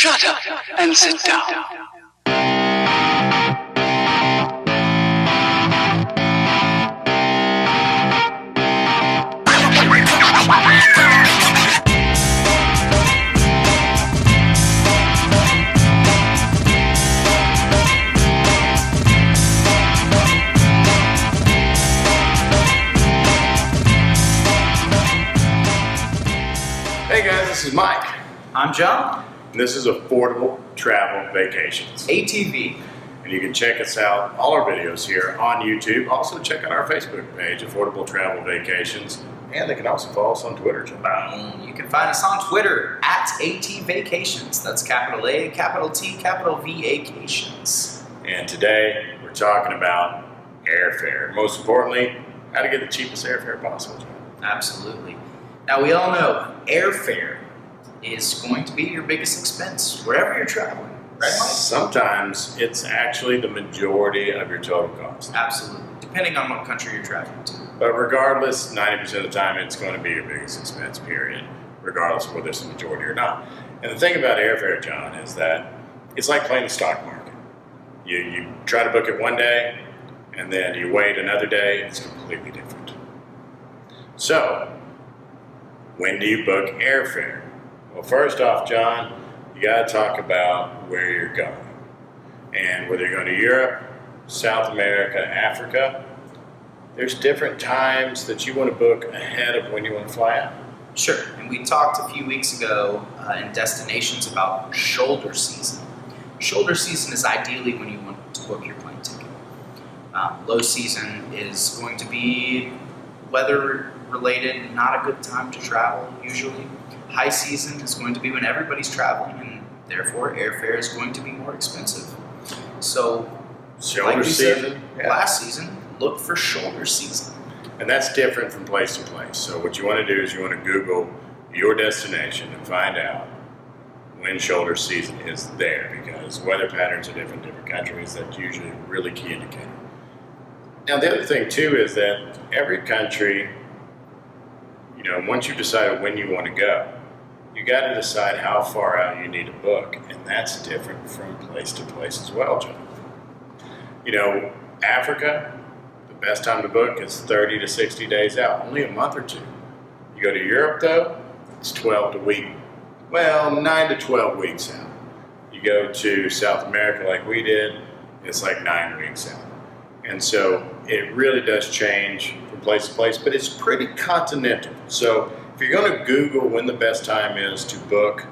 Shut up and sit down. Hey guys, this is Mike. I'm John. And this is Affordable Travel Vacations. ATV. And you can check us out, all our videos here on YouTube. Also check out our Facebook page, Affordable Travel Vacations. And they can also follow us on Twitter, John. You can find us on Twitter at ATVacations. That's capital A, capital T, capital V, Vacations. And today we're talking about airfare. Most importantly, how to get the cheapest airfare possible, John. Absolutely. Now we all know airfare is going to be your biggest expense wherever you're traveling, right, Mike? Sometimes it's actually the majority of your total cost. Absolutely, depending on what country you're traveling to. But regardless, 90% of the time it's going to be your biggest expense, period, regardless of whether it's the majority or not. And the thing about airfare, John, is that it's like playing the stock market. You try to book it one day, and then you wait another day, it's completely different. So, when do you book airfare? Well, first off, John, you got to talk about where you're going. And whether you're going to Europe, South America, Africa, there's different times that you want to book ahead of when you want to fly out. Sure, and we talked a few weeks ago in destinations about shoulder season. Shoulder season is ideally when you want to book your plane ticket. Low season is going to be weather related, not a good time to travel usually. High season is going to be when everybody's traveling, and therefore airfare is going to be more expensive. So, Shoulder season, last season, look for shoulder season. And that's different from place to place. So what you want to do is you want to Google your destination and find out when shoulder season is there, because weather patterns are different in different countries. That's usually a really key indicator. Now the other thing too is that every country, once you decide when you want to go, you got to decide how far out you need to book, and that's different from place to place as well, John. Africa, the best time to book is 30 to 60 days out, only a month or two. You go to Europe though, it's 9 to 12 weeks out. You go to South America like we did, it's like 9 weeks out. And so it really does change from place to place, but it's pretty continental. So if you're going to Google when the best time is to book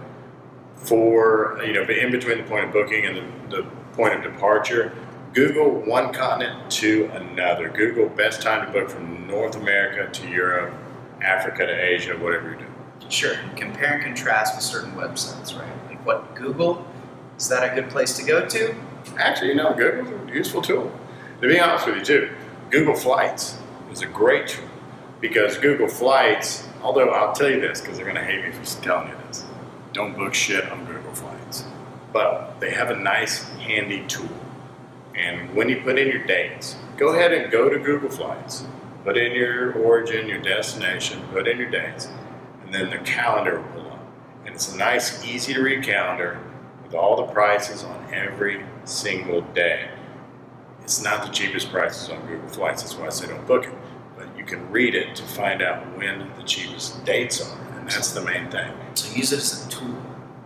for, in between the point of booking and the point of departure, Google one continent to another. Google best time to book from North America to Europe, Africa to Asia, whatever you're doing. Sure, compare and contrast with certain websites, right? Like what, Google? Is that a good place to go to? Actually, Google's a useful tool. To be honest with you too, Google Flights is a great tool, because Google Flights, although I'll tell you this because they're going to hate me for telling you this, don't book shit on Google Flights. But they have a nice, handy tool. And when you put in your dates, go ahead and go to Google Flights, put in your origin, your destination, put in your dates, and then the calendar will pull up. And it's a nice, easy to read calendar with all the prices on every single day. It's not the cheapest prices on Google Flights, that's why I say don't book it. But you can read it to find out when the cheapest dates are, and that's the main thing. So use it as a tool.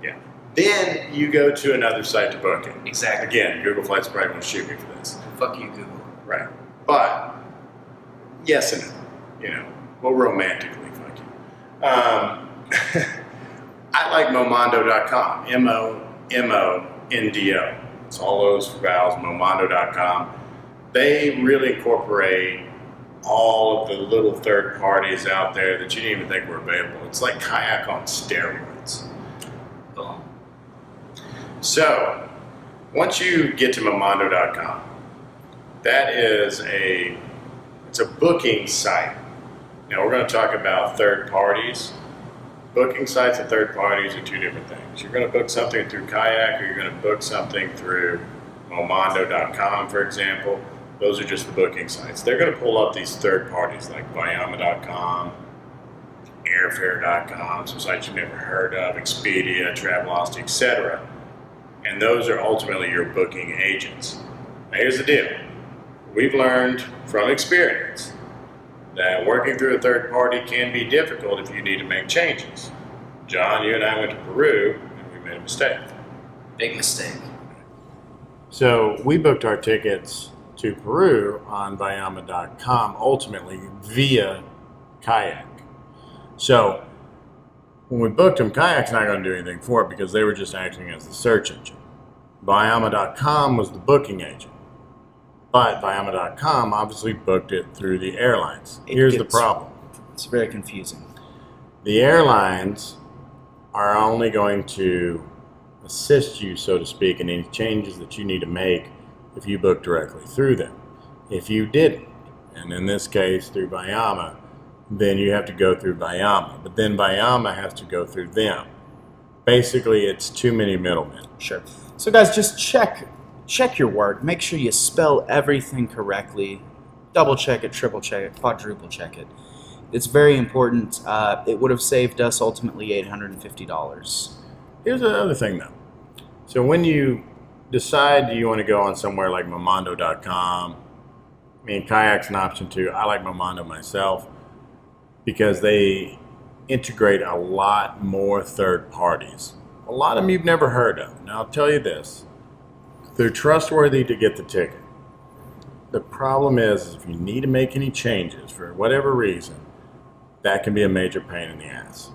Yeah. Then you go to another site to book it. Exactly. Again, Google Flights probably won't shoot me for this. Fuck you, Google. Right. But, yes and no. We'll romantically fuck you. I like Momondo.com. M-O-M-O-N-D-O. It's all those vowels, Momondo.com. They really incorporate all of the little third parties out there that you didn't even think were available. It's like Kayak on steroids. Boom. So, once you get to Momondo.com, that is it's a booking site. Now we're going to talk about third parties. Booking sites and third parties are two different things. You're going to book something through Kayak, or you're going to book something through Momondo.com, for example. Those are just the booking sites. They're going to pull up these third parties like Bayama.com, Airfare.com, some sites you've never heard of, Expedia, Travelocity, etc. And those are ultimately your booking agents. Now here's the deal. We've learned from experience that working through a third party can be difficult if you need to make changes. John, you and I went to Peru and we made a mistake. Big mistake. So we booked our tickets to Peru on Bayama.com, ultimately via Kayak. So when we booked them, Kayak's not going to do anything for it because they were just acting as the search engine. Bayama.com was the booking agent. But Bayama.com obviously booked it through the airlines. Here's the problem. It's very confusing. The airlines are only going to assist you, so to speak, in any changes that you need to make if you book directly through them. If you didn't, and in this case through Bayama, then you have to go through Bayama. But then Bayama has to go through them. Basically, it's too many middlemen. Sure. So guys, just check your work. Make sure you spell everything correctly. Double check it, triple check it, quadruple check it. It's very important. It would have saved us ultimately $850. Here's the other thing though. So when you decide you want to go on somewhere like Momondo.com, I mean, Kayak's an option too. I like Momondo myself because they integrate a lot more third parties. A lot of them you've never heard of. Now I'll tell you this. They're trustworthy to get the ticket. The problem is if you need to make any changes for whatever reason, that can be a major pain in the ass.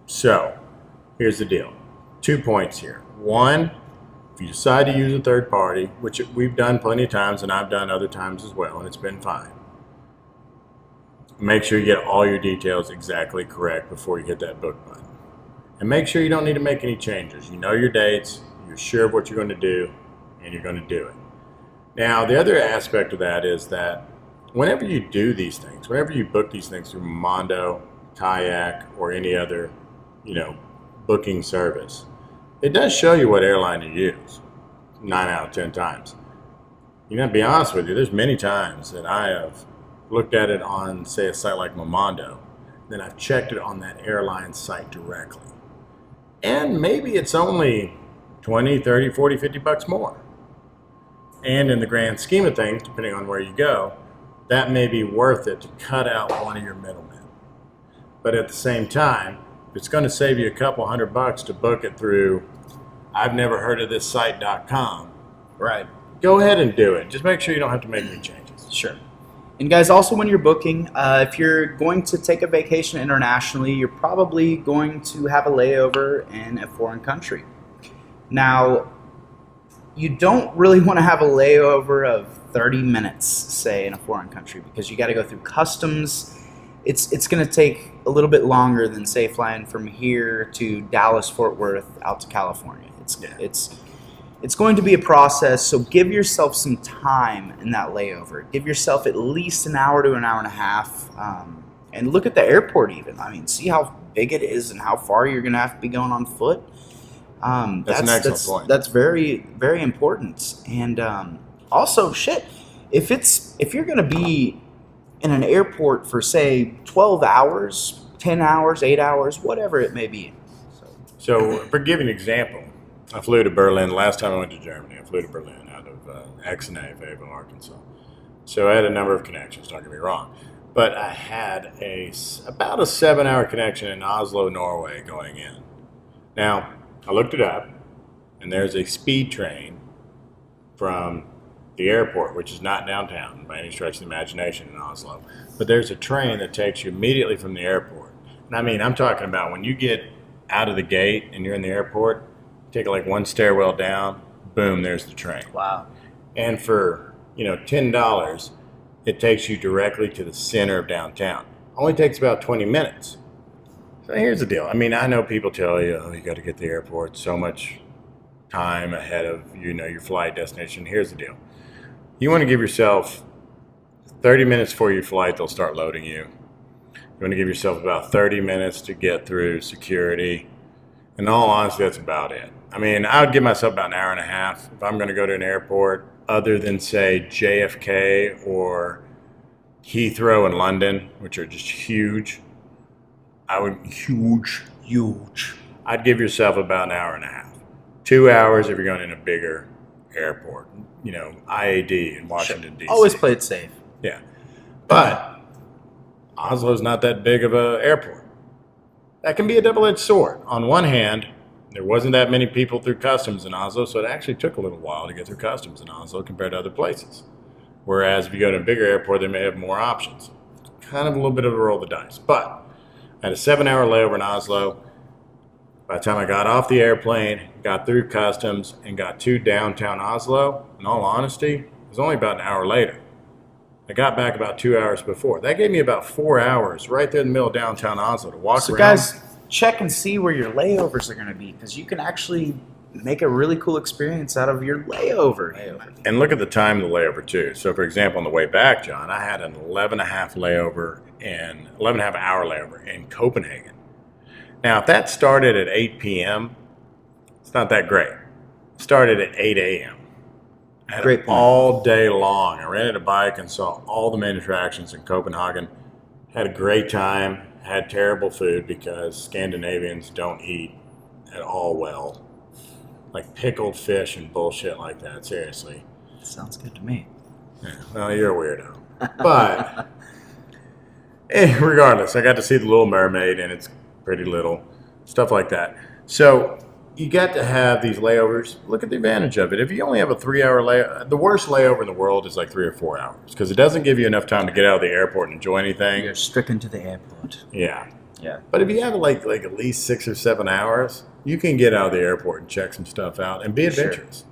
So here's the deal. 2 points here. One, if you decide to use a third party, which we've done plenty of times and I've done other times as well, and it's been fine, make sure you get all your details exactly correct before you hit that book button. And make sure you don't need to make any changes. You know your dates, you're sure of what you're going to do, and you're going to do it. Now, the other aspect of that is that whenever you do these things, whenever you book these things through Momondo, Kayak, or any other, booking service, it does show you what airline to use 9 out of 10 times. To be honest with you, there's many times that I have looked at it on, say, a site like Momondo, then I've checked it on that airline site directly. And maybe it's only 20, 30, 40, 50 bucks more. And in the grand scheme of things, depending on where you go, that may be worth it to cut out one of your middlemen. But at the same time, if it's going to save you a couple $100 to book it through I've never heard of this site.com, right, go ahead and do it. Just make sure you don't have to make any changes. Sure. And guys, also when you're booking, if you're going to take a vacation internationally, you're probably going to have a layover in a foreign country. Now, you don't really want to have a layover of 30 minutes, say, in a foreign country because you got to go through customs. It's going to take a little bit longer than, say, flying from here to Dallas, Fort Worth, out to California. It's going to be a process, so give yourself some time in that layover. Give yourself at least an hour to an hour and a half, and look at the airport even. I mean, see how big it is and how far you're going to have to be going on foot. That's an excellent point. That's very, very important. And also, if you're going to be in an airport for, say, 12 hours, 10 hours, 8 hours, whatever it may be. So for giving an example, I flew to Berlin. Last time I went to Germany, I flew to Berlin out of Axonay, Fayetteville, Arkansas. So I had a number of connections, don't get me wrong. But I had about a 7-hour connection in Oslo, Norway going in. Now, I looked it up, and there's a speed train from the airport, which is not downtown by any stretch of the imagination in Oslo, but there's a train that takes you immediately from the airport. And I mean, I'm talking about when you get out of the gate and you're in the airport, take like one stairwell down, boom, there's the train. Wow. And for, $10, it takes you directly to the center of downtown. Only takes about 20 minutes. So here's the deal. I mean, I know people tell you, you got to get to the airport so much time ahead of, your flight destination. Here's the deal. You want to give yourself 30 minutes before your flight, they'll start loading you. You want to give yourself about 30 minutes to get through security. In all honesty, that's about it. I mean, I would give myself about an hour and a half if I'm going to go to an airport other than, say, JFK or Heathrow in London, which are just huge. I would huge. I'd give yourself about an hour and a half. 2 hours if you're going in a bigger airport. You know, IAD in Washington, D.C. Always play it safe. Yeah. But Oslo's not that big of an airport. That can be a double-edged sword. On one hand, there wasn't that many people through customs in Oslo, so it actually took a little while to get through customs in Oslo compared to other places. Whereas if you go to a bigger airport, they may have more options. Kind of a little bit of a roll of the dice. But I had a 7-hour layover in Oslo. By the time I got off the airplane, got through customs, and got to downtown Oslo, in all honesty, it was only about an hour later. I got back about 2 hours before. That gave me about 4 hours right there in the middle of downtown Oslo to walk around. So guys, check and see where your layovers are going to be, because you can actually make a really cool experience out of your layover. And look at the time of the layover too. So for example, on the way back, John, I had an 11.5 hour layover in Copenhagen. Now, if that started at 8 p.m., it's not that great. It started at 8 a.m. I had it all day long. I rented a bike and saw all the main attractions in Copenhagen. Had a great time. Had terrible food because Scandinavians don't eat at all well. Like pickled fish and bullshit like that. Seriously. Sounds good to me. Yeah, well, you're a weirdo. But regardless, I got to see the Little Mermaid, and it's pretty little. Stuff like that. So you got to have these layovers. Look at the advantage of it. If you only have a 3-hour layover, the worst layover in the world is like 3 or 4 hours because it doesn't give you enough time to get out of the airport and enjoy anything. You're stricken to the airport. Yeah. Yeah. But if you have like at least 6 or 7 hours, you can get out of the airport and check some stuff out and be adventurous.